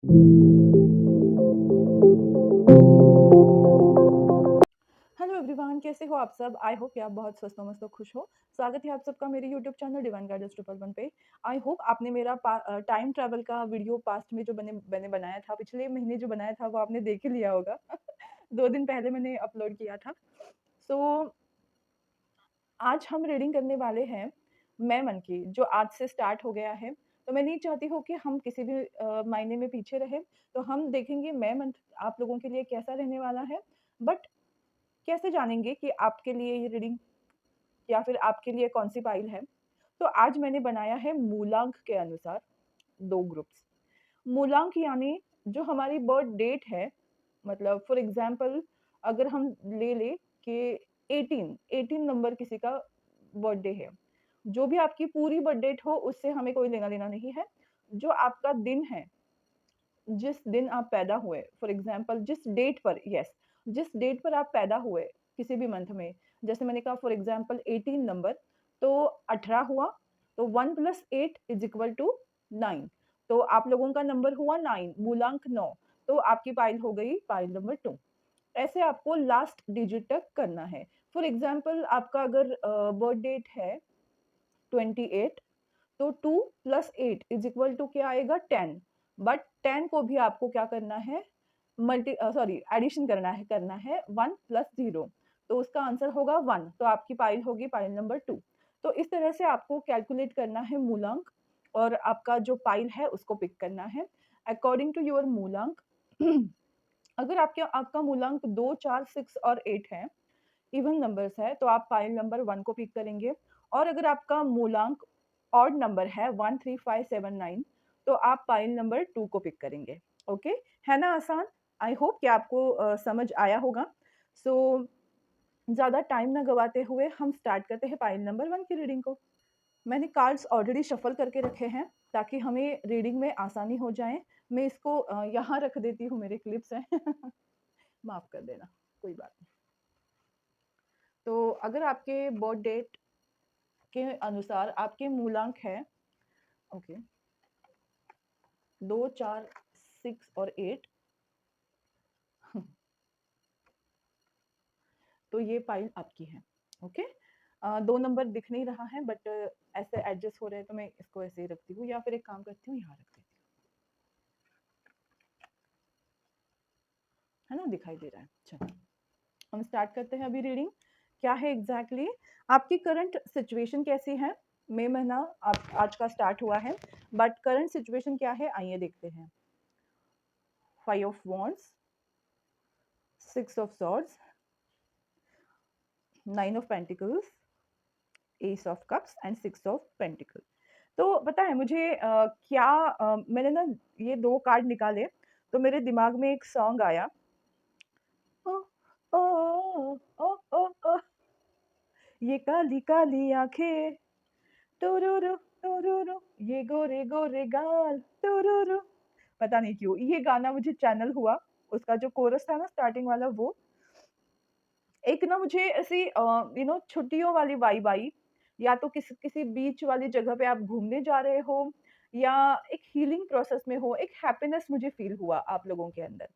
Hello everyone, कैसे हो आप सब? आई होप कि आप बहुत स्वस्थ हो, मस्त हो, खुश हो। स्वागत है आप सबका मेरे यूट्यूब चैनल डिवाइन गाइडेंस 111 पे। आई होप आपने मेरा टाइम ट्रैवल का वीडियो पास्ट में जो मैंने मैंने बनाया था, पिछले महीने जो बनाया था वो आपने देख ही लिया होगा। 2 दिन पहले मैंने अपलोड किया था। सो आज हम रीडिंग करने वाले हैं मैं मन की, जो आज से स्टार्ट हो गया है। तो मैं नहीं चाहती हूँ कि हम किसी भी मायने में पीछे रहें। तो हम देखेंगे मैं मंथ आप लोगों के लिए कैसा रहने वाला है। बट कैसे जानेंगे कि आपके लिए ये रीडिंग या फिर आपके लिए कौन-सी पाइल है? तो आज मैंने बनाया है मूलांक के अनुसार 2 ग्रुप्स। मूलांक यानी जो हमारी बर्थ डेट है, मतलब फॉर एग्ज़ाम्पल अगर हम ले लें कि 18 नंबर किसी का बर्थडे है। जो भी आपकी पूरी बर्थ डेट हो उससे हमें कोई लेना-देना नहीं है। जो आपका दिन है, जिस दिन आप पैदा हुए, फॉर एग्ज़ाम्पल जिस डेट पर जिस डेट पर आप पैदा हुए किसी भी मंथ में, जैसे मैंने कहा फॉर एग्ज़ाम्पल 18 नंबर, तो 18 हुआ, तो 1 + 8 = 9, तो आप लोगों का नंबर हुआ 9, मूलांक 9, तो आपकी पाइल हो गई पाइल नंबर 2। ऐसे आपको लास्ट डिजिट तक करना है। फॉर एग्ज़ाम्पल आपका अगर बर्थ डेट है 28, तो 2 + 8 = क्या आएगा 10, बट 10 को भी आपको क्या करना है एडिशन करना है 1 + 0, तो उसका आंसर होगा 1, तो आपकी पाइल होगी पाइल नंबर 2। तो इस तरह से आपको कैलकुलेट करना है मूलांक और आपका जो पाइल है उसको पिक करना है अकॉर्डिंग टू योर मूलांक। अगर आपका मूलांक 2, 4, 6 और 8 है, इवन नंबर्स है, तो आप पाइल नंबर 1 को पिक करेंगे। और अगर आपका मूलांक ऑड नंबर है 1, 3, 5, 7, 9, तो आप पाइल नंबर 2 को पिक करेंगे। ओके, है ना आसान? आई होप कि आपको समझ आया होगा। सो ज़्यादा टाइम ना गवाते हुए हम स्टार्ट करते हैं पाइल नंबर 1 की रीडिंग को। मैंने कार्ड्स ऑलरेडी शफल करके रखे हैं ताकि हमें रीडिंग में आसानी हो जाए। मैं इसको यहाँ रख देती हूँ, मेरे क्लिप्स हैं। माफ़ कर देना, कोई बात नहीं। तो अगर आपके बर्थ डेट के अनुसार आपके मूलांक है, ओके, 2, 4, 6 और 8, तो ये पाइल आपकी है। ओके, 2 नंबर दिख नहीं रहा है बट ऐसे एडजस्ट हो रहे हैं तो मैं इसको ऐसे ही रखती हूँ या फिर एक काम करती हूँ यहाँ रख देती हूँ, है ना, दिखाई दे रहा है। चलो हम स्टार्ट करते हैं अभी रीडिंग। क्या है एग्जैक्टली आपकी करंट सिचुएशन कैसी है? मई महीना आप आज का स्टार्ट हुआ है, बट करंट सिचुएशन क्या है आइए देखते हैं। 5 of wands, 6 of swords, 9 of pentacles, S of cups and 6 of pentacle. तो पता है मुझे मैंने ना ये 2 कार्ड निकाले तो मेरे दिमाग में एक सॉन्ग आया। ओ ओ ओ ओ ओ ये काली काली आंखें, टुरुरु टुरुरु, ये गोरे गोरे गाल, टुरुरु। पता नहीं क्यों ये गाना मुझे चैनल हुआ, उसका जो कोरस था ना स्टार्टिंग वाला, वो एक ना मुझे ऐसी छुट्टियों वाली वाइब आई। या तो किसी किसी बीच वाली जगह पे आप घूमने जा रहे हो या एक हीलिंग प्रोसेस में हो, एक हैप्पीनेस मुझे फील हुआ आप लोगों के अंदर।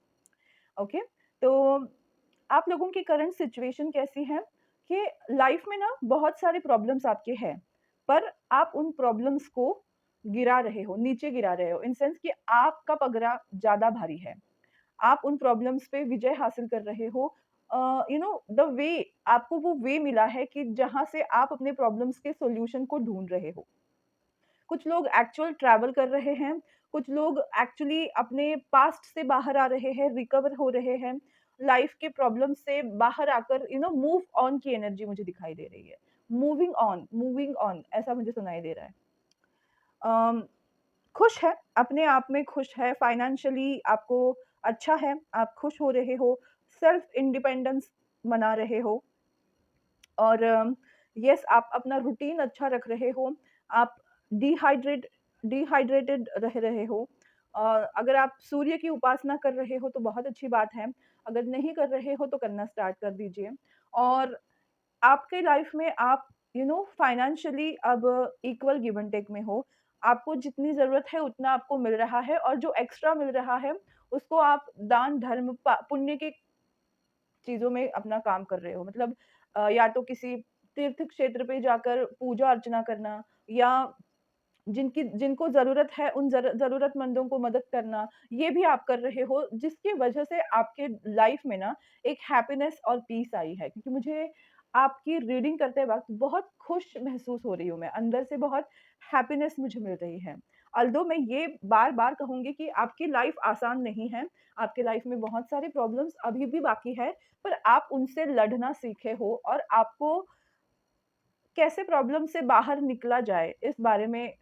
ओके, तो आप लोगों की करंट सिचुएशन कैसी है कि लाइफ में ना बहुत सारे प्रॉब्लम्स आपके हैं, पर आप उन प्रॉब्लम्स को गिरा रहे हो, नीचे गिरा रहे हो, इन सेंस कि आपका पगड़ा ज़्यादा भारी है। आप उन प्रॉब्लम्स पे विजय हासिल कर रहे हो। द वे आपको वो वे मिला है कि जहाँ से आप अपने प्रॉब्लम्स के सॉल्यूशन को ढूँढ रहे हो। कुछ लोग एक्चुअल ट्रैवल कर रहे हैं, कुछ लोग एक्चुअली अपने पास्ट से बाहर आ रहे हैं, रिकवर हो रहे हैं, लाइफ के प्रॉब्लम से बाहर आकर मूव ऑन की एनर्जी मुझे दिखाई दे रही है। मूविंग ऑन ऐसा मुझे सुनाई दे रहा है। अम, खुश है, अपने आप में खुश है, फाइनेंशियली आपको अच्छा है, आप खुश हो रहे हो, सेल्फ इंडिपेंडेंस मना रहे हो और येस आप अपना रूटीन अच्छा रख रहे हो, आप डिहाइड्रेट डिहाइड्रेटेड रह रहे हो। और अगर आप सूर्य की उपासना कर रहे हो तो बहुत अच्छी बात है, अगर नहीं कर रहे हो तो करना स्टार्ट कर दीजिए। और आपके लाइफ में आप फाइनेंशियली अब इक्वल गिव एंड टेक में हो। आपको जितनी ज़रूरत है उतना आपको मिल रहा है और जो एक्स्ट्रा मिल रहा है, उसको आप दान, धर्म, पुण्य के चीज़ों में अपना काम कर रहे हो। मतलब या तो किसी तीर्थ क्षेत्र पे जाकर पूजा-अर्चना करना या जिनको ज़रूरत है उन ज़रूरतमंदों को मदद करना, ये भी आप कर रहे हो, जिसकी वजह से आपके लाइफ़ में ना एक हैप्पीनेस और पीस आई है। क्योंकि मुझे आपकी रीडिंग करते वक़्त बहुत खुश महसूस हो रही हूँ मैं, अंदर से बहुत हैप्पीनेस मुझे मिल रही है। ऑल्दो मैं ये बार-बार कहूँगी कि आपकी लाइफ़ आसान नहीं है, आपकी लाइफ़ में बहुत सारी प्रॉब्लम्स अभी भी बाकी है, पर आप उनसे लड़ना सीखे हो और आपको कैसे प्रॉब्लम से बाहर निकला जाए, इस बारे में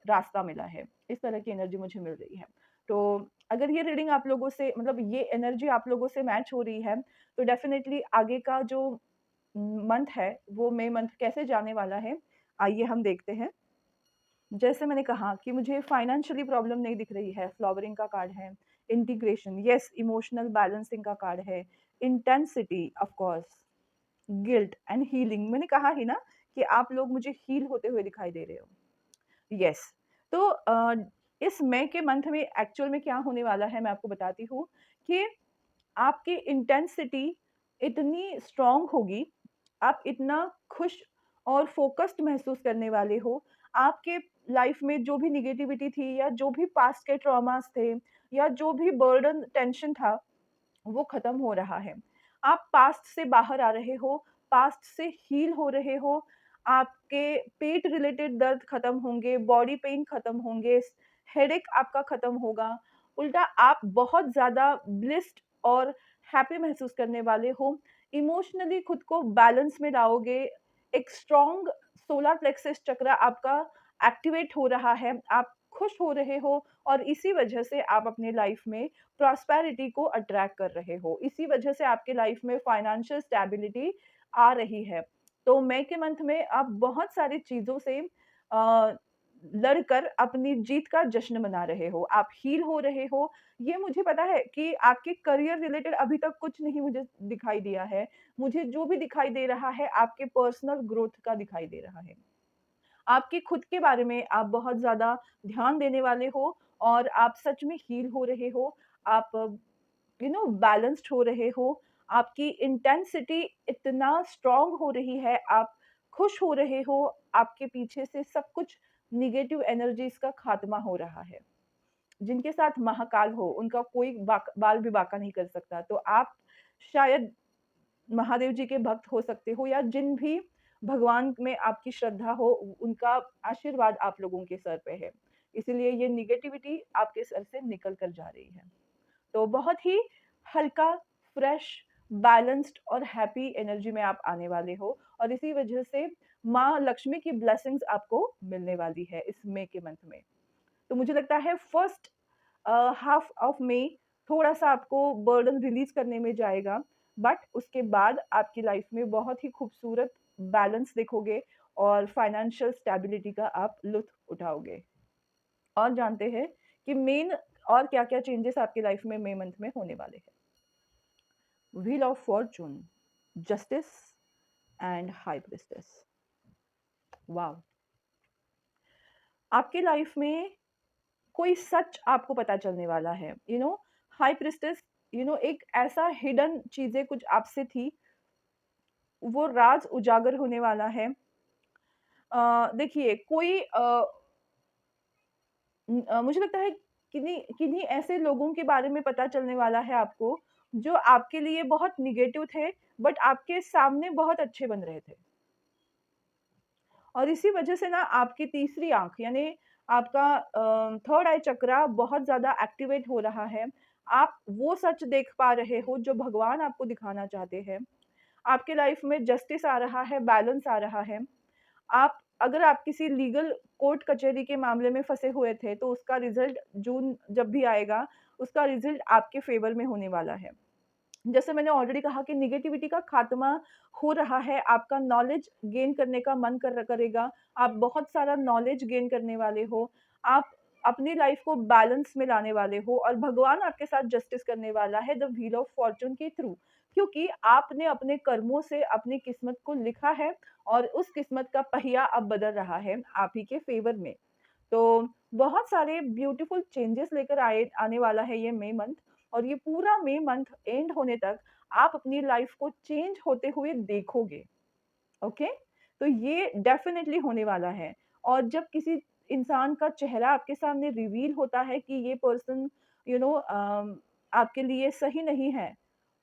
रास्ता मिला है। इस तरह की एनर्जी मुझे मिल रही है। तो अगर ये रीडिंग आप लोगों से मतलब ये एनर्जी आप लोगों से मैच हो रही है, तो डेफ़िनेटली आगे का जो मंथ है, वो मई मंथ कैसे जाने वाला है, आइए हम देखते हैं। जैसे मैंने कहा कि मुझे फाइनेंशियली प्रॉब्लम नहीं दिख रही है, फ्लावरिंग का कार्ड है, इंटीग्रेशन, येस इमोशनल बैलेंसिंग का कार्ड है, intensity of course, guilt and healing मैंने कहा ही ना कि आप लोग मुझे हील होते हुए दिखाई दे रहे हो। यस तो इस मई के मंथ में एक्चुअल में क्या होने वाला है मैं आपको बताती हूँ कि आपकी इंटेंसिटी इतनी स्ट्रॉन्ग होगी, आप इतना खुश और फ़ोकस्ड महसूस करने वाले हो। आपके लाइफ़ में जो भी नेगेटिविटी थी या जो भी पास्ट के ट्रॉमास थे या जो भी बर्डन, टेंशन था, वो खत्म हो रहा है। आप पास्ट से बाहर आ रहे हो, पास्ट से हील हो रहे हो, आपके पेट रिलेटेड दर्द खत्म होंगे, बॉडी पेन खत्म होंगे, हेडेक आपका खत्म होगा। उल्टा आप बहुत ज़्यादा ब्लिस्ड और हैप्पी महसूस करने वाले हो। इमोशनली खुद को बैलेंस में लाओगे, एक स्ट्रॉन्ग सोलर प्लेक्सस चक्र आपका एक्टिवेट हो रहा है, आप खुश हो रहे हो और इसी वजह से आप अपने लाइफ में प्रॉस्पेरिटी को अट्रैक्ट कर रहे हो। इसी वजह से आपके लाइफ में फाइनेंशियल स्टेबिलिटी आ रही है। तो मई के मंथ में आप बहुत सारी चीज़ों से अ, लड़कर अपनी जीत का जश्न मना रहे हो। आप हील हो रहे हो। ये मुझे पता है कि आपके करियर रिलेटेड अभी तक कुछ नहीं मुझे दिखाई दिया है। मुझे जो भी दिखाई दे रहा है आपके पर्सनल ग्रोथ का दिखाई दे रहा है। आपके खुद के बारे में आप बहुत ज़्यादा ध्यान देने वाले हो और आप सच में हील हो रहे हो। आप बैलेंस्ड हो रहे हो। आपकी इंटेंसिटी इतना स्ट्रॉन्ग हो रही है, आप खुश हो रहे हो, आपके पीछे से सब कुछ नेगेटिव एनर्जीज़ का खात्मा हो रहा है। जिनके साथ महाकाल हो, उनका कोई बाल भी बांका नहीं कर सकता। तो आप शायद महादेव जी के भक्त हो सकते हो या जिन भी भगवान में आपकी श्रद्धा हो, उनका आशीर्वाद आप लोगों के सर पे है। इसीलिए ये नेगेटिविटी आपके सर से निकल कर जा रही है। तो बहुत ही हल्का, फ्रेश, बैलेंस्ड और हैप्पी एनर्जी में आप आने वाले हो और इसी वजह से माँ लक्ष्मी की ब्लेसिंग्स आपको मिलने वाली है इस मई के मंथ में। तो मुझे लगता है फर्स्ट हाफ ऑफ मई थोड़ा-सा आपको बर्डन रिलीज़ करने में जाएगा, बट उसके बाद आपकी लाइफ में बहुत ही खूबसूरत बैलेंस देखोगे और फाइनेंशियल स्टेबिलिटी का आप लुत्फ़ उठाओगे। और जानते हैं कि मेन और क्या-क्या चेंजेस आपकी लाइफ में मई मंथ में होने वाले हैं। Wheel of Fortune, justice and high priestess. Wow! आपकी लाइफ में कोई सच आपको पता चलने वाला है। हाई प्रीस्टेस एक ऐसा हिडन चीज़ें कुछ आपसे थी, वो राज़ उजागर होने वाला है। देखिए कोई मुझे लगता है किन्हीं किन्हीं ऐसे लोगों के बारे में पता चलने वाला है आपको, जो आपके लिए बहुत नेगेटिव थे, बट आपके सामने बहुत अच्छे बन रहे थे। और इसी वजह से ना आपकी तीसरी आँख यानी आपका थर्ड आई चक्रा बहुत ज़्यादा एक्टिवेट हो रहा है। आप वो सच देख पा रहे हो जो भगवान आपको दिखाना चाहते हैं। आपके लाइफ में जस्टिस आ रहा है, बैलेंस आ रहा है। अगर आप किसी लीगल कोर्ट कचहरी के मामले में फँसे हुए थे, तो उसका रिज़ल्ट जून जब भी आएगा, उसका रिज़ल्ट आपके फ़ेवर में होने वाला है। जैसे मैंने ऑलरेडी कहा कि नेगेटिविटी का खात्मा हो रहा है, आपका नॉलेज गेन करने का मन करेगा, आप बहुत सारा नॉलेज गेन करने वाले हो, आप अपनी लाइफ़ को बैलेंस में लाने वाले हो और भगवान आपके साथ जस्टिस करने वाला है द व्हील ऑफ फॉर्च्यून के थ्रू। क्योंकि आपने अपने कर्मों से अपनी किस्मत को लिखा है और उस किस्मत का पहिया अब बदल रहा है आप ही के फ़ेवर में। तो बहुत सारे ब्यूटीफुल चेंजेस लेकर आने वाला है ये मई मंथ, और ये पूरा मई मंथ एंड होने तक आप अपनी लाइफ को चेंज होते हुए देखोगे। ओके? तो ये डेफ़िनेटली होने वाला है, और जब किसी इंसान का चेहरा आपके सामने रिवील होता है कि ये पर्सन आपके लिए सही नहीं है,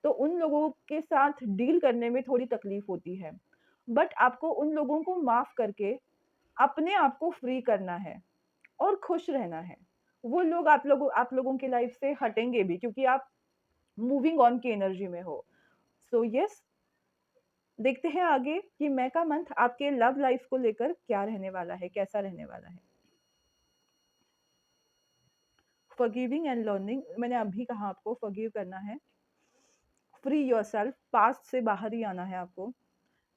तो उन लोगों के साथ डील करने में थोड़ी तकलीफ़ होती है। बट आपको उन लोगों को माफ़ करके अपने आप को फ्री करना है और खुश रहना है। वो लोग आप लोगों की लाइफ़ से हटेंगे भी, क्योंकि आप मूविंग ऑन की एनर्जी में हो। सो येस, देखते हैं आगे कि मई का मंथ आपके लव लाइफ को लेकर क्या रहने वाला है, कैसा रहने वाला है। फॉरगिविंग एंड लर्निंग, मैंने अभी कहा आपको फॉरगिव करना है, फ्री योरसेल्फ, पास्ट से बाहर ही आना है आपको,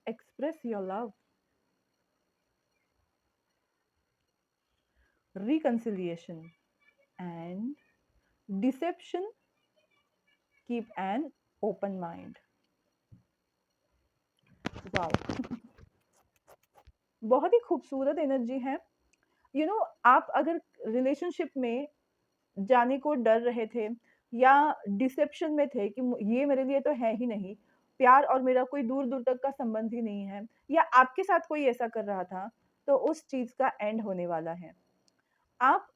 express your love, reconciliation and deception, keep an open mind. Wow! बहुत ही खूबसूरत एनर्जी है। आप अगर रिलेशनशिप में जाने को डर रहे थे या डिसेप्शन में थे कि ये मेरे लिए तो है ही नहीं, प्यार और मेरा कोई दूर-दूर तक का संबंध ही नहीं है, या आपके साथ कोई ऐसा कर रहा था, तो उस चीज़ का एंड होने वाला है। आप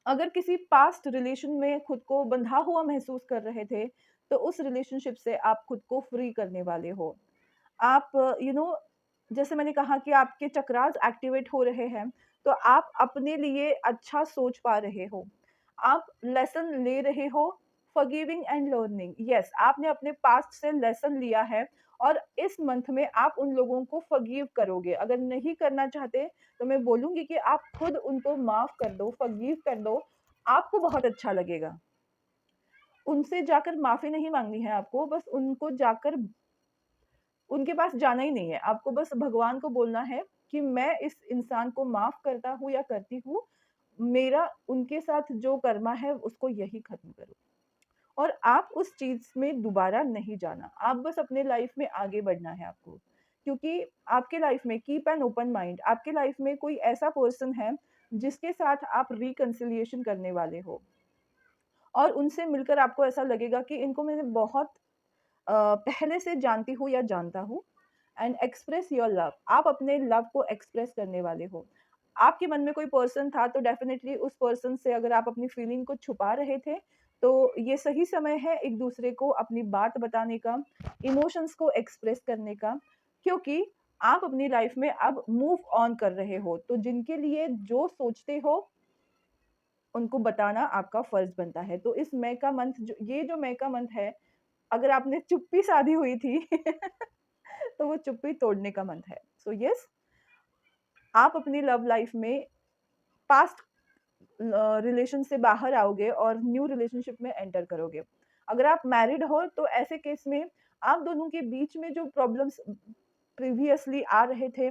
अगर किसी पास्ट रिलेशन में खुद को बंधा हुआ महसूस कर रहे थे, तो उस रिलेशनशिप से आप खुद को फ्री करने वाले हो। आप जैसे मैंने कहा कि आपके चक्रास एक्टिवेट हो रहे हैं, तो आप अपने लिए अच्छा सोच पा रहे हो। आप लेसन ले रहे हो, फॉरगिविंग एंड लर्निंग। येस, आपने अपने पास्ट से लेसन लिया है, और इस मंथ में आप उन लोगों को फॉरगिव करोगे। अगर नहीं करना चाहते, तो मैं बोलूँगी कि आप खुद उनको माफ़ कर दो, फॉरगिव कर दो, आपको बहुत अच्छा लगेगा। उनसे जाकर माफ़ी नहीं माँगनी है आपको, बस उनको जाकर उनके पास जाना ही नहीं है। आपको बस भगवान को बोलना है कि मैं इस इंसान को माफ़ करता हूँ या करती हूँ। मेरा उनके साथ जो कर्मा है उसको यही ख़त्म करो। और आप उस चीज़ में दोबारा नहीं जाना। आप बस अपने लाइफ़ में आगे बढ़ना है आपको। क्योंकि आपके लाइफ़ में कीप एन ओपन माइंड, आपके लाइफ़ में कोई ऐसा पर्सन है जिसके साथ आप रिकंसिलिएशन करने वाले हो। और उनसे मिलकर आपको ऐसा लगेगा कि इनको मैंने बहुत पहले से जानती हूँ या जानता हूँ। एंड एक्सप्रेस योर लव, आप अपने लव को एक्सप्रेस करने वाले हो। आपके मन में कोई पर्सन था, तो डेफिनेटली उस पर्सन से अगर आप अपनी फीलिंग को छुपा रहे थे, तो ये सही समय है एक दूसरे को अपनी बात बताने का, इमोशंस को एक्सप्रेस करने का, क्योंकि आप अपनी लाइफ में अब मूव ऑन कर रहे हो। तो जिनके लिए जो सोचते हो, उनको बताना आपका फर्ज बनता है। तो इस मई का मंथ, जो मई का मंथ है, अगर आपने चुप्पी साधी हुई थी तो वो चुप्पी तोड़ने का मंथ है। सो येस, आप अपनी लव लाइफ में पास्ट रिलेशन से बाहर आओगे और न्यू रिलेशनशिप में एंटर करोगे। अगर आप मैरिड हो, तो ऐसे केस में आप दोनों के बीच में जो प्रॉब्लम्स प्रीवियसली आ रहे थे,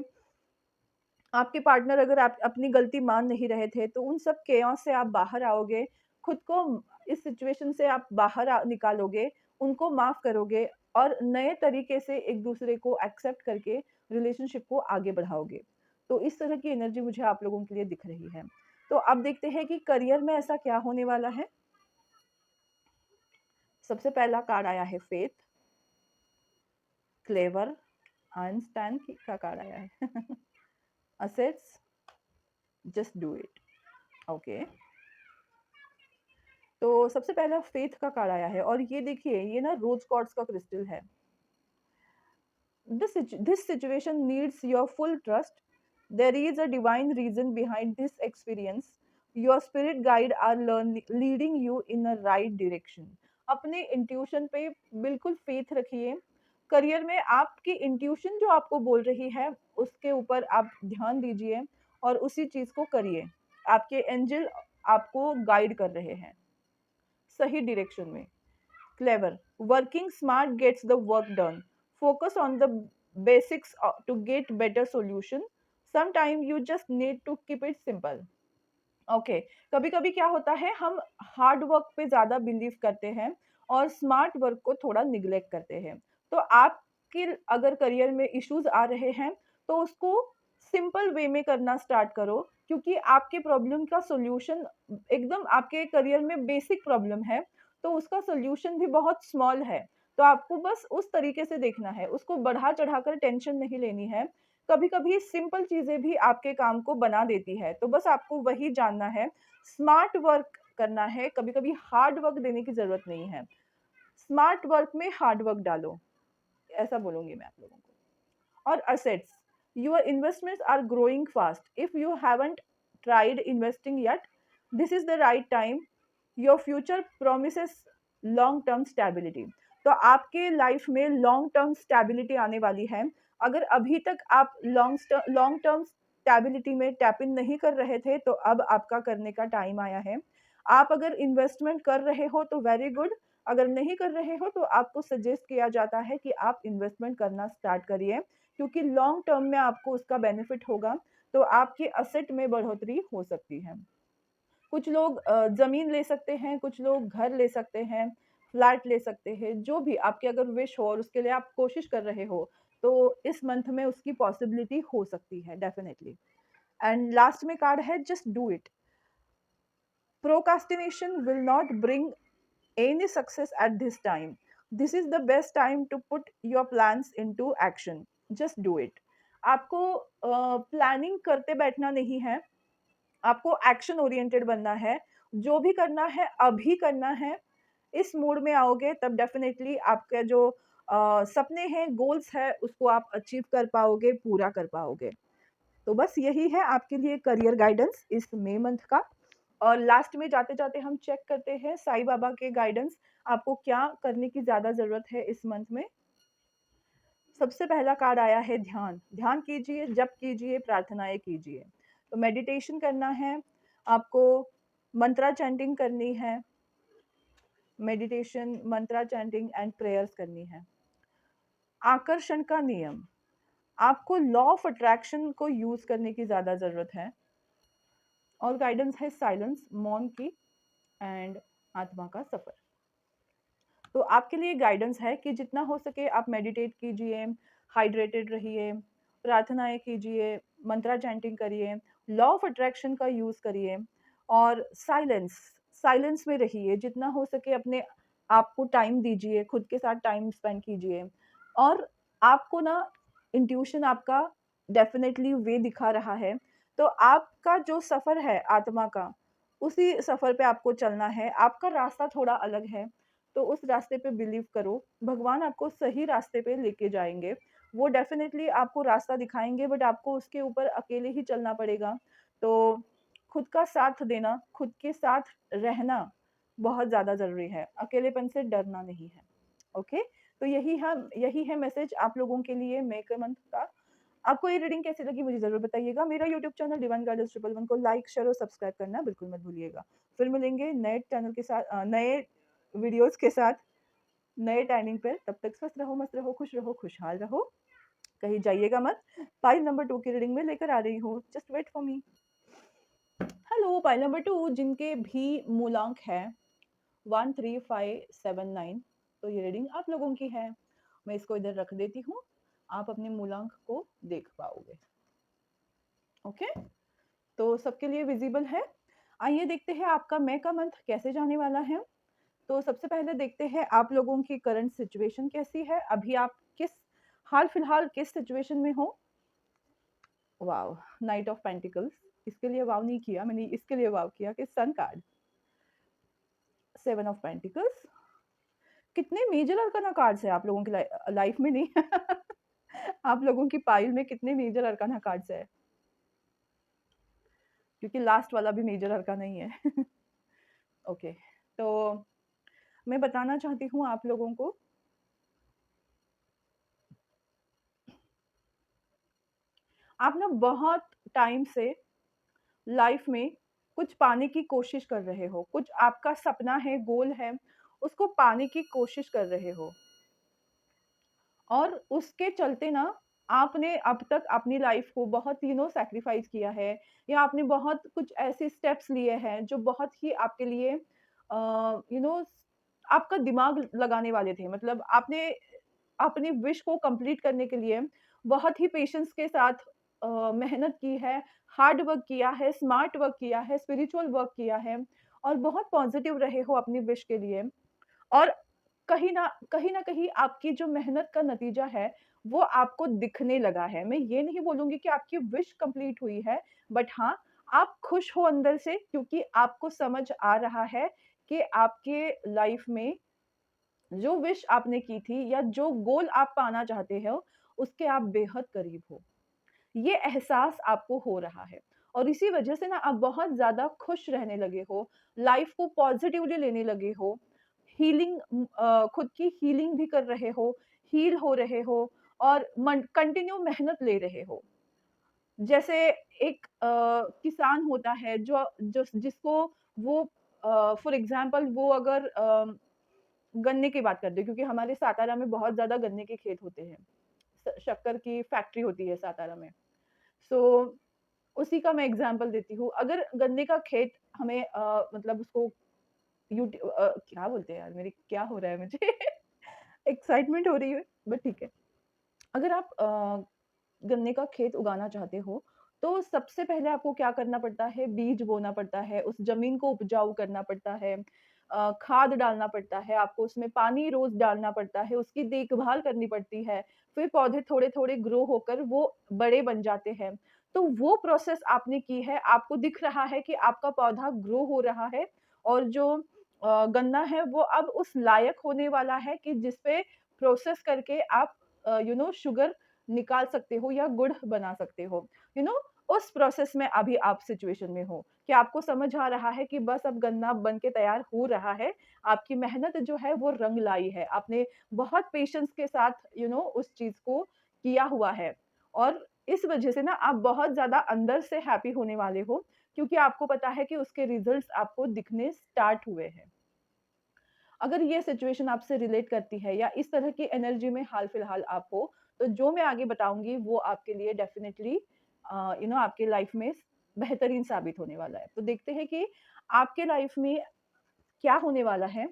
आपके पार्टनर अगर आप अपनी गलती मान नहीं रहे थे, तो उन सब केओस से आप बाहर आओगे, खुद को इस सिचुएशन से आप बाहर निकालोगे, उनको माफ़ करोगे, और नए तरीके से एक-दूसरे को एक्सेप्ट करके रिलेशनशिप को आगे बढ़ाओगे। तो इस तरह की एनर्जी मुझे आप लोगों के लिए दिख रही है। तो अब देखते हैं कि करियर में ऐसा क्या होने वाला है। सबसे पहला कार्ड आया है फेथ, क्लेवर, आइंस्टाइन का कार्ड आया है। Assets, just do it. Okay. तो सबसे पहला फेथ का कार्ड आया है, और ये देखिए, ये ना रोज़ क्वार्ट्ज का क्रिस्टल है। This situation needs your full trust. There is a divine reason behind this experience. Your spirit guide are leading you in a right direction. अपने इंट्यूशन पे बिल्कुल फेथ रखिए। करियर में आपकी इंट्यूशन जो आपको बोल रही है, उसके ऊपर आप ध्यान दीजिए और उसी चीज़ को करिए। आपके एंजल आपको गाइड कर रहे हैं सही डायरेक्शन में। Clever. Working smart gets the work done. Focus on the basics to get better solution. Sometimes you just need to keep it simple. Okay, कभी-कभी क्या होता है, हम हार्ड वर्क पे ज़्यादा बिलीव करते हैं और स्मार्ट वर्क को थोड़ा निग्लेक्ट करते हैं। तो आपके अगर करियर में इश्यूज़ आ रहे हैं, तो उसको सिंपल वे में करना स्टार्ट करो, क्योंकि आपके प्रॉब्लम का सॉल्यूशन एकदम आपके करियर में बेसिक प्रॉब्लम है, तो उसका सॉल्यूशन भी बहुत स्मॉल है। तो आपको बस उस तरीके से देखना है, उसको बढ़ा-चढ़ा कर टेंशन नहीं लेनी है। कभी-कभी सिंपल चीज़ें भी आपके काम को बना देती है, तो बस आपको वही जानना है। स्मार्ट वर्क करना है, कभी-कभी हार्ड वर्क देने की ज़रूरत नहीं है। स्मार्ट वर्क में हार्ड वर्क डालो, ऐसा बोलूँगी मैं आप लोगों को। और assets, your investments are growing fast. If you haven't tried investing yet, this is the right time. Your future promises long term stability. तो आपके लाइफ में लॉन्ग टर्म स्टेबिलिटी आने वाली है। अगर अभी तक आप लॉन्ग टर्म स्टेबिलिटी में टैप इन नहीं कर रहे थे, तो अब आपका करने का टाइम आया है। आप अगर इन्वेस्टमेंट कर रहे हो तो वेरी गुड, अगर नहीं कर रहे हो तो आपको सजेस्ट किया जाता है कि आप इन्वेस्टमेंट करना स्टार्ट करिए, क्योंकि लॉन्ग टर्म में आपको उसका बेनिफिट होगा, तो आपके असेट में बढ़ोतरी हो सकती है। कुछ लोग ज़मीन ले सकते हैं, कुछ लोग घर ले सकते हैं, फ्लैट ले सकते हैं, जो भी आपकी अगर विश हो और उसके लिए आप कोशिश कर रहे हो, तो इस मंथ में उसकी पॉसिबिलिटी हो सकती है डेफिनिटली। एंड लास्ट में कार्ड है just do it. Procrastination will not bring any success at this time. This is the best time to put your plans into action. Just do it. आपको planning करते बैठना नहीं है, आपको action oriented बनना है। जो भी करना है अभी करना है। इस मूड में आओगे तब डेफिनेटली आपके जो सपने हैं, गोल्स है, उसको आप अचीव कर पाओगे, पूरा कर पाओगे। तो बस यही है आपके लिए करियर गाइडेंस इस मई मंथ का। और लास्ट में जाते-जाते हम चेक करते हैं साईं बाबा के गाइडेंस, आपको क्या करने की ज़्यादा ज़रूरत है इस मंथ में। सबसे पहला कार्ड आया है ध्यान। ध्यान कीजिए, जप कीजिए, प्रार्थनाएँ कीजिए। तो मेडिटेशन करना है, आपको मंत्रा चैंटिंग करनी है, meditation, Mantra chanting and prayers करनी है। आकर्षण का नियम, आपको लॉ ऑफ अट्रैक्शन को यूज़ करने की ज़्यादा ज़रूरत है। और गाइडेंस है साइलेंस, मौन की एंड आत्मा का सफ़र। तो आपके लिए गाइडेंस है कि जितना हो सके आप मेडिटेट कीजिए, हाइड्रेटेड रहिए, प्रार्थनाएँ कीजिए, मंत्रा चैंटिंग करिए, लॉ ऑफ अट्रैक्शन का यूज़ करिए और साइलेंस में रहिए, जितना हो सके अपने आप को टाइम दीजिए, खुद के साथ टाइम स्पेंड कीजिए। और आपको ना इंट्यूशन आपका डेफ़िनेटली वे दिखा रहा है, तो आपका जो सफ़र है आत्मा का, उसी सफ़र पे आपको चलना है। आपका रास्ता थोड़ा अलग है, तो उस रास्ते पे बिलीव करो, भगवान आपको सही रास्ते पे लेके जाएँगे। वो डेफ़िनेटली आपको रास्ता दिखाएँगे, बट आपको उसके ऊपर अकेले ही चलना पड़ेगा। तो खुद का साथ देना, खुद के साथ रहना बहुत ज़्यादा ज़रूरी है। अकेलेपन से डरना नहीं है। ओके? तो यही है मैसेज आप लोगों के लिए मई के मंथ का। आपको ये रीडिंग कैसी लगी मुझे ज़रूर बताइएगा। मेरा यूट्यूब चैनल डिवाइन गाइडेंस 111 को लाइक, शेयर और सब्सक्राइब करना बिल्कुल मत भूलिएगा। फिर मिलेंगे नए चैनल के साथ नए वीडियोज़ के साथ, नए टाइमिंग पे। तब तक स्वस्थ रहो, मस्त रहो, खुशहाल रहो। कहीं जाइएगा मत। पाइल नंबर 2 की रीडिंग में लेकर आ रही हूँ। Just wait for me. Hello, pile number 2 जिनके भी मूलांक है 13579, तो ये रीडिंग आप लोगों की है। मैं इसको इधर रख देती हूँ, आप अपने मूलांक को देख पाओगे। ओके? तो सबके लिए विजिबल है। आइए देखते हैं आपका मई का मंथ कैसे जाने वाला है। तो सबसे पहले देखते हैं आप लोगों की करंट सिचुएशन कैसी है। अभी आप हाल-फिलहाल किस सिचुएशन में हो? वाओ! Night of pentacles. इसके लिए वाओ नहीं किया, मैंने इसके लिए वाओ किया कि सन कार्ड। 7 of pentacles. कितने मेजर अरकाना कार्ड्स हैं आप लोगों की लाइफ में नहीं आप लोगों की पाइल में कितने मेजर अरकाना कार्ड्स हैं? क्योंकि लास्ट वाला भी मेजर अरकाना ही है। ओके, तो मैं बताना चाहती हूँ आप लोगों को, आप ना बहुत टाइम से लाइफ में कुछ पाने की कोशिश कर रहे हो, कुछ आपका सपना है, गोल है, उसको पाने की कोशिश कर रहे हो और उसके चलते ना आपने अब तक अपनी लाइफ को बहुत सैक्रिफाइस किया है या आपने बहुत कुछ ऐसे स्टेप्स लिए हैं जो बहुत ही आपके लिए यू नो आपका दिमाग लगाने वाले थे। मतलब आपने अपनी विश को कंप्लीट करने के लिए बहुत ही पेशेंस के साथ मेहनत की है, हार्ड वर्क किया है, स्मार्ट वर्क किया है, स्पिरिचुअल वर्क किया है और बहुत पॉज़िटिव रहे हो अपनी विश के लिए और कहीं न कहीं आपकी जो मेहनत का नतीजा है, वो आपको दिखने लगा है। मैं ये नहीं बोलूँगी कि आपकी विश कंप्लीट हुई है, बट हाँ, आप खुश हो अंदर से क्योंकि आपको समझ आ रहा है कि आपके लाइफ़ में जो विश आपने की थी या जो गोल आप पाना चाहते हो, उसके आप बेहद करीब हो। ये एहसास आपको हो रहा है और इसी वजह से ना आप बहुत ज़्यादा खुश रहने लगे हो, लाइफ़ को पॉज़िटिवली लेने लगे हो, खुद की हीलिंग भी कर रहे हो, हील हो रहे हो और मन कंटिन्यू मेहनत ले रहे हो। जैसे एक किसान होता है जो जिसको वो फॉर एग्ज़ाम्पल वो अगर गन्ने की बात करते हैं क्योंकि हमारे सातारा में बहुत ज़्यादा गन्ने के खेत होते हैं। शक्कर की फैक्ट्री होती है सातारा में। सो उसी का मैं एग्ज़ाम्पल देती हूँ। अगर गन्ने का खेत हमें मतलब उसको क्या बोलते हैं यार मेरी क्या हो रहा है मुझे एक्साइटमेंट हो रही है, बट ठीक है। अगर आप गन्ने का खेत उगाना चाहते हो, तो सबसे पहले आपको क्या करना पड़ता है, बीज बोना पड़ता है, उस ज़मीन को उपजाऊ करना पड़ता है, खाद डालना पड़ता है, आपको उसमें पानी रोज़ डालना पड़ता है, उसकी देखभाल करनी पड़ती है, फिर पौधे थोड़े-थोड़े ग्रो होकर वो बड़े बन जाते हैं। तो वो प्रोसेस आपने की है, आपको दिख रहा है कि आपका पौधा ग्रो हो रहा है और जो गन्ना है वो अब उस लायक होने वाला है कि जिस पे प्रोसेस करके आप शुगर निकाल सकते हो या गुड़ बना सकते हो। यू नो उस प्रोसेस में अभी आप सिचुएशन में हो, कि आपको समझ आ रहा है कि बस अब गन्ना बन के तैयार हो रहा है। आपकी मेहनत जो है वो रंग लाई है। आपने बहुत पेशेंस के साथ उस चीज़ को किया हुआ है और इस वजह से ना आप बहुत ज़्यादा अंदर से हैप्पी होने वाले हो, क्योंकि आपको पता है कि उसके रिज़ल्ट्स आपको दिखने स्टार्ट हुए हैं। अगर ये सिचुएशन आपसे रिलेट करती है या इस तरह की एनर्जी में हाल-फिलहाल आप हो, तो जो मैं आगे बताऊँगी वो आपके लिए डेफ़िनिटली आपके लाइफ़ में बेहतरीन साबित होने वाला है। तो देखते हैं कि आपके लाइफ़ में क्या होने वाला है,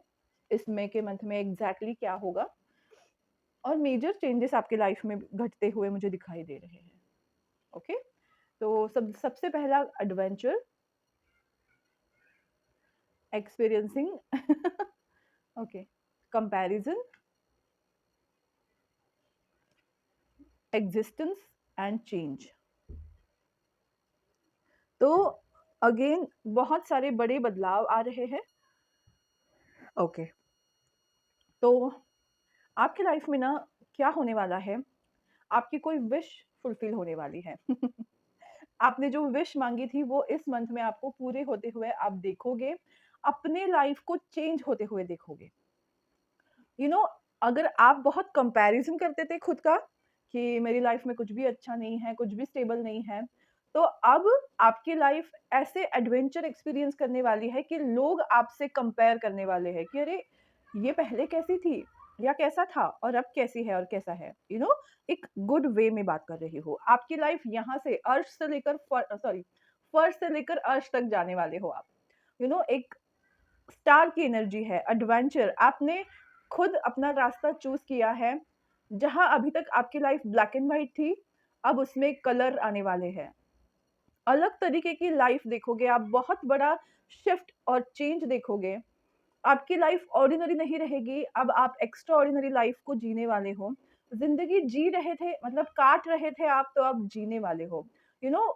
इस मई के मंथ में एग्ज़ैक्टली क्या होगा और मेजर चेंजेस आपके लाइफ़ में घटते हुए मुझे दिखाई दे रहे हैं। ओके? तो सबसे पहला adventure, experiencing okay, comparison, existence and change. तो अगेन बहुत सारे बड़े बदलाव आ रहे हैं। ओके, तो आपकी लाइफ में ना क्या होने वाला है, आपकी कोई विश फुलफिल होने वाली है। आपने जो विश माँगी थी वो इस मंथ में आपको पूरे होते हुए आप देखोगे, अपने लाइफ को चेंज होते हुए देखोगे। यू नो अगर आप बहुत कंपैरिज़न करते थे खुद का, कि मेरी लाइफ में कुछ भी अच्छा नहीं है, कुछ भी स्टेबल नहीं है, तो अब आपकी लाइफ ऐसे एडवेंचर एक्सपीरियंस करने वाली है कि लोग आपसे कंपेयर करने वाले हैं कि अरे! ये पहले कैसी थी या कैसा था और अब कैसी है और कैसा है। एक गुड वे में बात कर रही हूँ। आपकी लाइफ यहाँ से अर्श से लेकर फर्श से लेकर अर्श तक जाने वाले हो आप। एक स्टार की एनर्जी है, एडवेंचर आपने खुद अपना रास्ता चूज़ किया है, जहाँ अभी तक आपकी लाइफ ब्लैक एंड व्हाइट थी, अब उसमें कलर आने वाले हैं। अलग तरीके की लाइफ देखोगे आप, बहुत बड़ा शिफ्ट और चेंज देखोगे। आपकी लाइफ ऑर्डिनरी नहीं रहेगी, अब आप एक्स्ट्रा ऑर्डिनरी लाइफ को जीने वाले हो। ज़िंदगी जी रहे थे मतलब काट रहे थे आप, तो अब जीने वाले हो। यू नो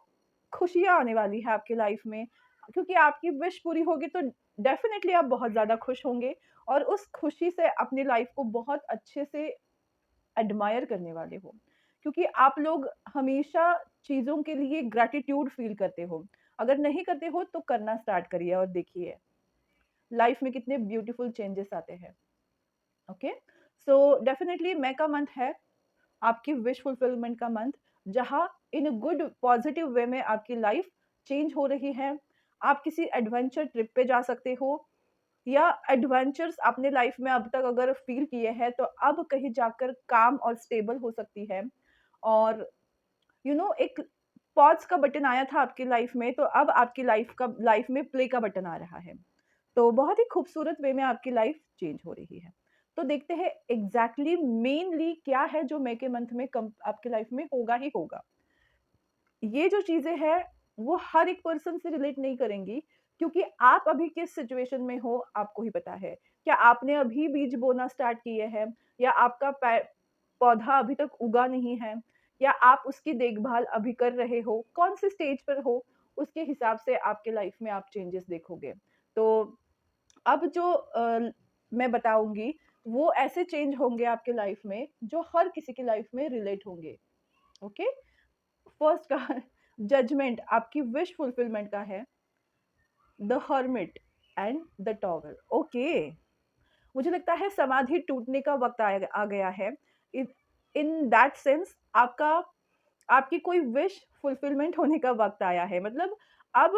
खुशियाँ आने वाली है आपकी लाइफ में, क्योंकि आपकी विश पूरी होगी तो डेफ़िनेटली आप बहुत ज़्यादा खुश होंगे और उस खुशी से अपनी लाइफ को बहुत अच्छे से एडमायर करने वाले हो। क्योंकि आप लोग हमेशा चीज़ों के लिए ग्रैटिट्यूड फ़ील करते हो। अगर नहीं करते हो तो करना स्टार्ट करिए और देखिए, लाइफ में कितने ब्यूटीफुल चेंजेस आते हैं। ओके? सो डेफिनिटली मई का मंथ है आपकी विश फुलफिलमेंट का मंथ, जहाँ इन अ गुड पॉजिटिव वे में आपकी लाइफ चेंज हो रही है। आप किसी एडवेंचर ट्रिप पे जा सकते हो या एडवेंचर्स अपने लाइफ में अब तक अगर फील किए हैं तो अब कहीं जाकर काम और स्टेबल हो सकती है। और एक पॉज़ का बटन आया था आपकी लाइफ में, तो अब आपकी लाइफ में प्ले का बटन आ रहा है। तो बहुत ही खूबसूरत वे में आपकी लाइफ चेंज हो रही है। तो देखते हैं एग्ज़ैक्टली मेनली क्या है जो मई के मंथ में कम आपकी लाइफ में होगा ही होगा। ये जो चीज़ें हैं, वो हर एक पर्सन से रिलेट नहीं करेंगी, क्योंकि आप अभी किस सिचुएशन में हो, आपको ही पता है। क्या आपने अभी बीज बोना स्टार्ट किए हैं, या आपका पौधा अभी तक उगा नहीं है, या आप उसकी देखभाल अभी कर रहे हो, कौन-से स्टेज पर हो, उसके हिसाब से आपके लाइफ में आप चेंजेस देखोगे। तो अब जो मैं बताऊँगी, वो ऐसे चेंज होंगे आपके लाइफ में, जो हर किसी की लाइफ में रिलेट होंगे, ओके? फर्स्ट का जजमेंट आपकी विश फुलफिलमेंट का है, the hermit and the tower. Okay, मुझे लगता है समाधि टूटने का वक्त आ गया है। इन दैट सेंस आपका आपकी कोई विश फुलफिलमेंट होने का वक्त आया है। मतलब अब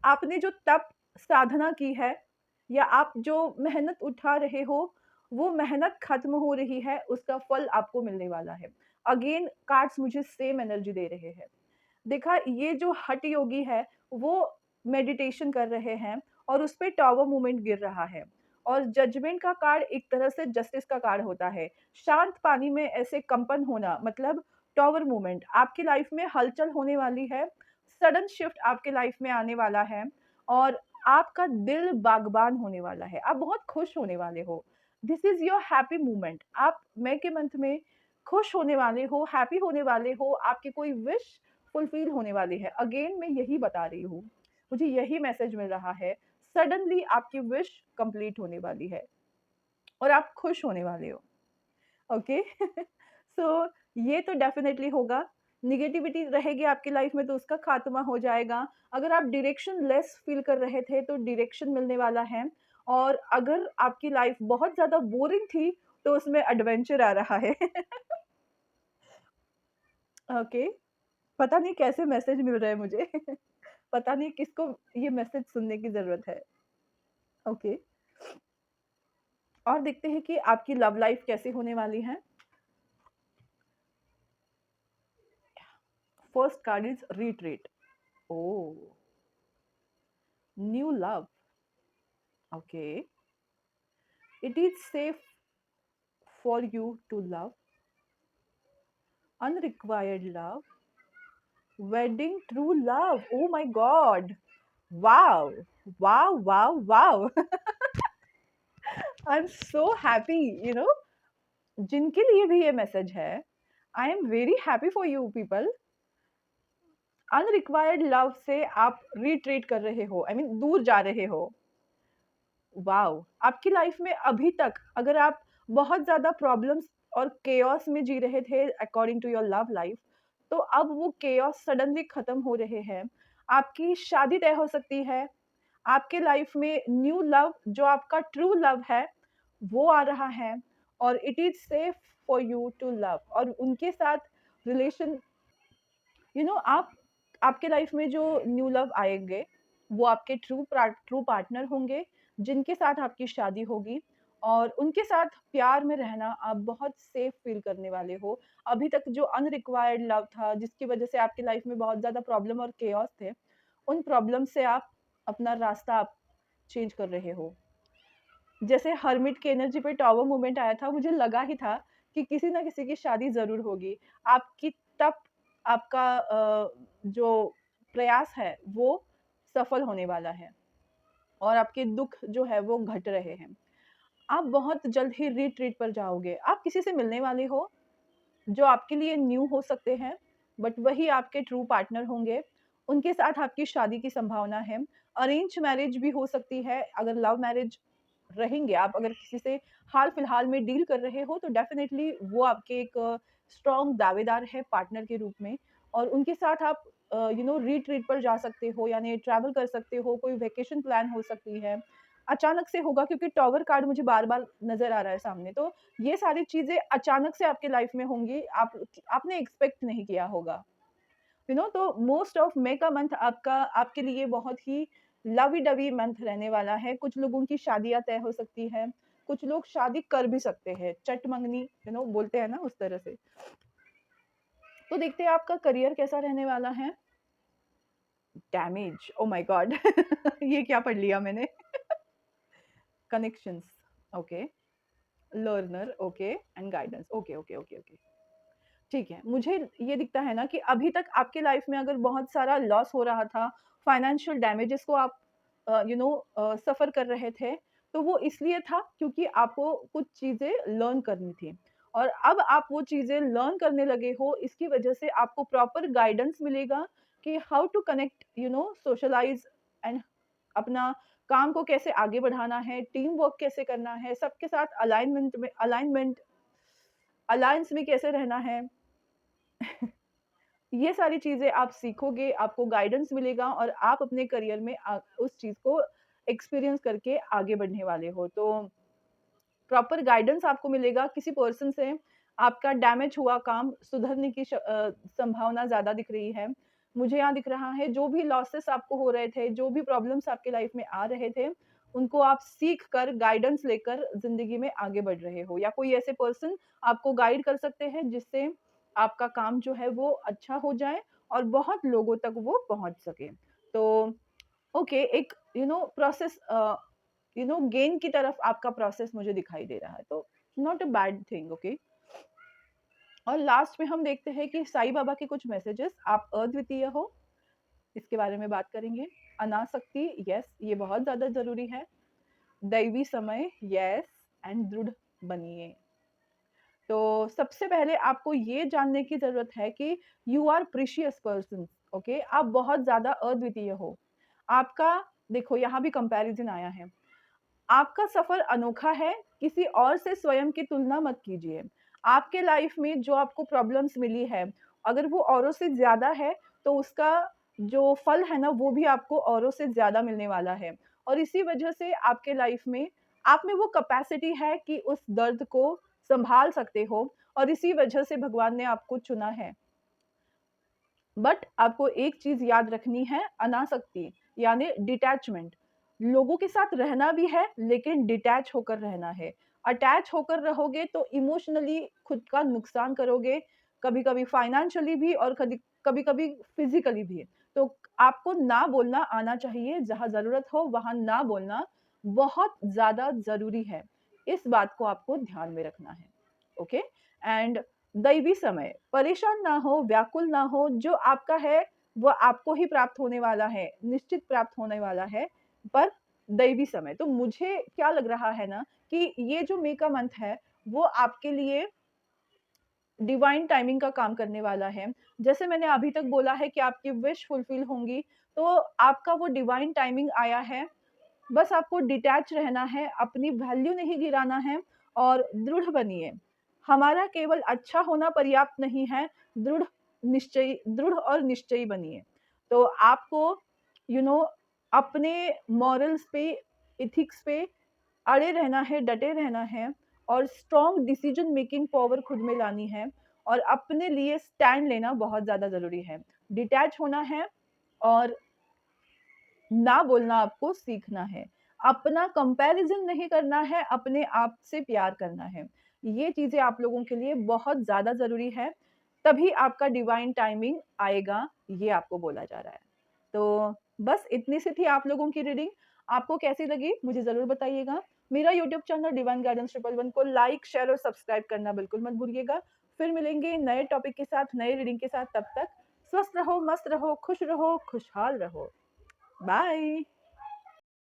आपने जो तप साधना की है, या आप जो मेहनत उठा रहे हो, वो मेहनत खत्म हो रही है, उसका फल आपको मिलने वाला है। अगेन कार्ड्स मुझे सेम एनर्जी दे रहे हैं। देखा, ये जो हठ योगी है, वो मेडिटेशन कर रहे हैं, और उस पे टॉवर मूवमेंट गिर रहा है। और जजमेंट का कार्ड एक तरह से जस्टिस का कार्ड होता है। शांत पानी में ऐसे कंपन होना मतलब टॉवर मूवमेंट। आपकी लाइफ में हलचल होने वाली है, सडन शिफ्ट आपके लाइफ में आने वाला है, और आपका दिल बागबान होने वाला है। आप बहुत खुश होने वाले हो। This is your happy moment. आप मई के मंथ में खुश होने वाले हो, हैप्पी होने वाले हो, आपकी कोई विश फुलफिल होने वाली है। अगेन मैं यही बता रही हूँ, मुझे यही मैसेज मिल रहा है। सडनली आपकी विश कंप्लीट होने वाली है, और आप खुश होने वाले हो। ओके। सो ये तो डेफिनेटली होगा। निगेटिविटी रहेगी आपकी लाइफ में, तो उसका खात्मा हो जाएगा। अगर आप डायरेक्शन लेस फील कर रहे थे, तो डायरेक्शन मिलने वाला है। और अगर आपकी लाइफ बहुत ज़्यादा बोरिंग थी, तो उसमें एडवेंचर आ रहा है। ओके, पता नहीं कैसे मैसेज मिल रहे हैं मुझे। पता नहीं किसको ये मैसेज सुनने की ज़रूरत है। ओके, और देखते हैं कि आपकी लव लाइफ कैसी होने वाली है। First card is retreat. Oh! New love. Okay, it is safe for you to love, unrequited love, wedding true love. Oh my God! Wow! Wow, wow, wow! I am so happy, you know, जिनके लिए भी ये message है, I am very happy for you people. Unrequited love से आप retreat कर रहे हो, आई मीन दूर जा रहे हो। वाओ! आपकी लाइफ में अभी तक अगर आप बहुत ज़्यादा प्रॉब्लम्स और केओस में जी रहे थे according to your love life, तो अब वो केओस सडनली खत्म हो रहे हैं। आपकी शादी तय हो सकती है। आपके लाइफ में न्यू लव, जो आपका ट्रू लव है, वो आ रहा है, और it is safe for you to love, और उनके साथ रिलेशन, यू नो, आप आपके लाइफ में जो न्यू लव आएँगे, वो आपके ट्रू पार्टनर होंगे, जिनके साथ आपकी शादी होगी, और उनके साथ प्यार में रहना आप बहुत सेफ फ़ील करने वाले हो। अभी तक जो अनरिक्वायर्ड लव था, जिसकी वज़ह से आपकी लाइफ में बहुत ज़्यादा प्रॉब्लम और केओस थे, उन प्रॉब्लम से आप अपना रास्ता आप चेंज कर रहे हो। जैसे हर्मिट की एनर्जी पे टॉवर मूवमेंट आया था, मुझे लगा ही था कि किसी न किसी की शादी ज़रूर होगी। आपकी तप, आपका जो प्रयास है, वो सफल होने वाला है, और आपके दुःख जो है वो घट रहे हैं। आप बहुत जल्द ही रिट्रीट पर जाओगे। आप किसी से मिलने वाले हो, जो आपके लिए न्यू हो सकते हैं, बट वही आपके ट्रू पार्टनर होंगे। उनके साथ आपकी शादी की संभावना है। अरेंज मैरिज भी हो सकती है। अगर लव मैरिज रहेंगे, आप अगर किसी से हाल-फिलहाल में डील कर रहे हो, तो डेफ़िनेटली वो आपके एक स्ट्रॉन्ग दावेदार है पार्टनर के रूप में, और उनके साथ आप यू नो रिट्रीट पर जा सकते हो, यानी ट्रैवल कर सकते हो, कोई वेकेशन प्लान हो सकती है। अचानक से होगा, क्योंकि टॉवर कार्ड मुझे बार-बार नज़र आ रहा है सामने, तो ये सारी चीज़ें अचानक से आपकी लाइफ में होंगी, आपने एक्सपेक्ट नहीं किया होगा। यू नो, तो मोस्ट ऑफ मई का मंथ आपका आपके लिए बहुत ही लवी-डवी मंथ रहने वाला है। कुछ लोगों की शादियाँ तय हो सकती है, कुछ लोग शादी कर भी सकते हैं, चट-मंगनी यू नो बोलते हैं ना, उस तरह से। तो देखते हैं आपका करियर कैसा रहने वाला है। Damage, oh my God! ये क्या पढ़ लिया मैंने? Connections, okay, learner, okay, and guidance, okay, okay, okay, okay. ठीक है, मुझे ये दिखता है ना कि अभी तक आपके लाइफ में अगर बहुत सारा लॉस हो रहा था, फाइनेंशियल डैमेजेस को आप सफ़र कर रहे थे, तो वो इसलिए था क्योंकि आपको कुछ चीज़ें लर्न करनी थी। और अब आप वो चीज़ें लर्न करने लगे हो, इसकी वजह से आपको प्रॉपर गाइडेंस मिलेगा कि how to connect socialise and अपना काम को कैसे आगे बढ़ाना है, टीम वर्क कैसे करना है, सबके साथ अलायंस में कैसे रहना है। ये सारी चीज़ें आप सीखोगे, आपको गाइडेंस मिलेगा और आप अपने करियर में उस चीज़ को एक्सपीरियंस करके आगे बढ़ने वाले हो। तो प्रॉपर गाइडेंस आपको मिलेगा किसी पर्सन से, आपका डैमेज हुआ काम सुधरने की संभावना ज़्यादा दिख रही है। मुझे यहाँ दिख रहा है जो भी लॉसेस आपको हो रहे थे, जो भी प्रॉब्लम्स आपके लाइफ में आ रहे थे, उनको आप सीख कर गाइडेंस लेकर ज़िंदगी में आगे बढ़ रहे हो या कोई ऐसे पर्सन आपको गाइड कर सकते हैं जिससे आपका काम जो है वो अच्छा हो जाए और बहुत लोगों तक वो पहुँच सके। तो ओके, एक प्रोसेस गेन की तरफ आपका प्रोसेस मुझे दिखाई दे रहा है, तो not a bad thing, okay. और लास्ट में हम देखते हैं कि साईं बाबा के कुछ मैसेजेस, आप अद्वितीय हो, इसके बारे में बात करेंगे। अनासक्ति, यस, ये बहुत ज़्यादा ज़रूरी है। दैवी समय, यस, एंड दृढ़ बनिए। तो सबसे पहले आपको ये जानने की ज़रूरत है कि you are precious person, okay? आप बहुत ज़्यादा अद्वितीय हो। आपका देखो यहाँ भी कंपैरिज़न आया है। आपका सफ़र अनोखा है, किसी और से स्वयं की तुलना मत कीजिए। आपके लाइफ़ में जो आपको प्रॉब्लम्स मिली है, अगर वो औरों से ज़्यादा है, तो उसका जो फल है ना, वो भी आपको औरों से ज़्यादा मिलने वाला है। और इसी वजह से आपके लाइफ़ में आप में वो कैपेसिटी है कि उस दर्द को सँभाल सकते हो और इसी वजह से भगवान ने आपको चुना है। बट आपको एक चीज़ याद रखनी है, अनासक्ति यानी डिटैचमेंट। लोगों के साथ रहना भी है लेकिन डिटैच होकर रहना है। अटैच होकर रहोगे तो इमोशनली खुद का नुकसान करोगे, कभी-कभी फाइनेंशियली भी और कभी-कभी फिज़िकली भी। तो आपको ना बोलना आना चाहिए, जहाँ ज़रूरत हो वहाँ ना बोलना बहुत ज़्यादा ज़रूरी है। इस बात को आपको ध्यान में रखना है। ओके? एंड दैवी समय, परेशान ना हो, व्याकुल ना हो, जो आपका है वो आपको ही प्राप्त होने वाला है, निश्चित प्राप्त होने वाला है, पर दैवी समय। तो मुझे क्या लग रहा है ना कि ये जो मई का मंथ है, वो आपके लिए डिवाइन टाइमिंग का काम करने वाला है। जैसे मैंने अभी तक बोला है कि आपकी विश फुलफिल होंगी, तो आपका वो डिवाइन टाइमिंग आया है। बस आपको डिटैच रहना है, अपनी वैल्यू नहीं गिराना है और दृढ़ बनिए। हमारा केवल अच्छा होना पर्याप्त नहीं है, दृढ़ और निश्चयी बनिए। तो आपको यू नो अपने मॉरल्स पे, एथिक्स पे अड़े रहना है, डटे रहना है और स्ट्रॉन्ग डिसीजन मेकिंग पावर खुद में लानी है और अपने लिए स्टैंड लेना बहुत ज़्यादा ज़रूरी है। डिटैच होना है और ना बोलना आपको सीखना है। अपना कंपैरिज़न नहीं करना है, अपने आप से प्यार करना है। ये चीज़ें आप लोगों के लिए बहुत ज़्यादा ज़रूरी है, तभी आपका डिवाइन टाइमिंग आएगा, ये आपको बोला जा रहा है। तो बस इतनी सी थी आप लोगों की रीडिंग। आपको कैसी लगी मुझे ज़रूर बताइएगा। मेरा यूट्यूब चैनल डिवाइन गाइडेंस 111 को लाइक, शेयर और सब्सक्राइब करना बिल्कुल मत भूलिएगा। फिर मिलेंगे नए टॉपिक के साथ, नए रीडिंग के साथ, तब तक स्वस्थ रहो, मस्त रहो, खुश रहो, खुशहाल रहो। बाय।